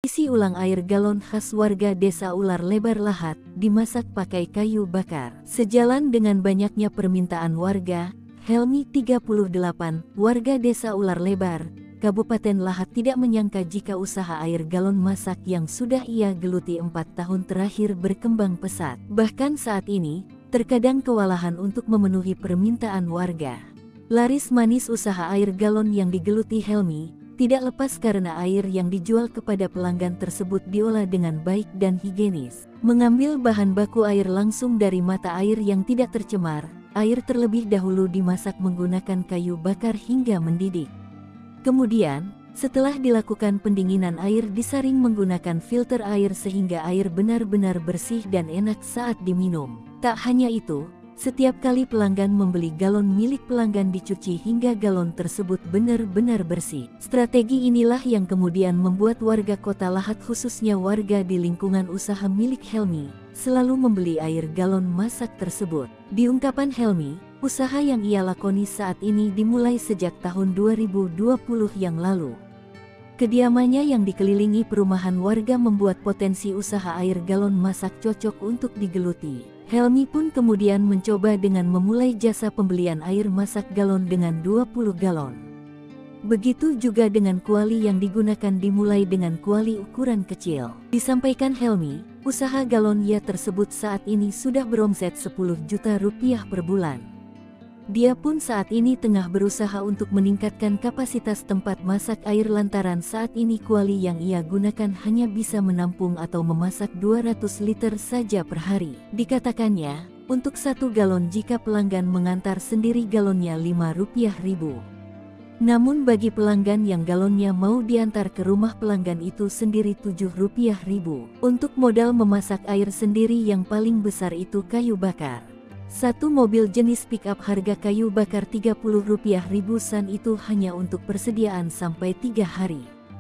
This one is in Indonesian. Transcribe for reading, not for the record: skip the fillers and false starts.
Isi ulang air galon khas warga desa Ular Lebar Lahat, dimasak pakai kayu bakar. Sejalan dengan banyaknya permintaan warga, Helmi 38, warga desa Ular Lebar, Kabupaten Lahat tidak menyangka jika usaha air galon masak yang sudah ia geluti 4 tahun terakhir berkembang pesat. Bahkan saat ini, terkadang kewalahan untuk memenuhi permintaan warga. Laris manis usaha air galon yang digeluti Helmi, tidak lepas karena air yang dijual kepada pelanggan tersebut diolah dengan baik dan higienis. Mengambil bahan baku air langsung dari mata air yang tidak tercemar, air terlebih dahulu dimasak menggunakan kayu bakar hingga mendidih. Kemudian, setelah dilakukan pendinginan air disaring menggunakan filter air sehingga air benar-benar bersih dan enak saat diminum. Tak hanya itu, setiap kali pelanggan membeli galon milik pelanggan dicuci hingga galon tersebut benar-benar bersih. Strategi inilah yang kemudian membuat warga kota Lahat khususnya warga di lingkungan usaha milik Helmi, selalu membeli air galon masak tersebut. Di ungkapan Helmi, usaha yang ia lakoni saat ini dimulai sejak tahun 2020 yang lalu. Kediamannya yang dikelilingi perumahan warga membuat potensi usaha air galon masak cocok untuk digeluti. Helmi pun kemudian mencoba dengan memulai jasa pembelian air masak galon dengan 20 galon. Begitu juga dengan kuali yang digunakan dimulai dengan kuali ukuran kecil. Disampaikan Helmi, usaha galon ia tersebut saat ini sudah beromset 10 juta rupiah per bulan. Dia pun saat ini tengah berusaha untuk meningkatkan kapasitas tempat masak air lantaran saat ini kuali yang ia gunakan hanya bisa menampung atau memasak 200 liter saja per hari. Dikatakannya, untuk 1 galon jika pelanggan mengantar sendiri galonnya Rp5.000. Namun bagi pelanggan yang galonnya mau diantar ke rumah pelanggan itu sendiri Rp7.000. Untuk modal memasak air sendiri yang paling besar itu kayu bakar. Satu mobil jenis pick-up harga kayu bakar Rp30.000 itu hanya untuk persediaan sampai 3 hari.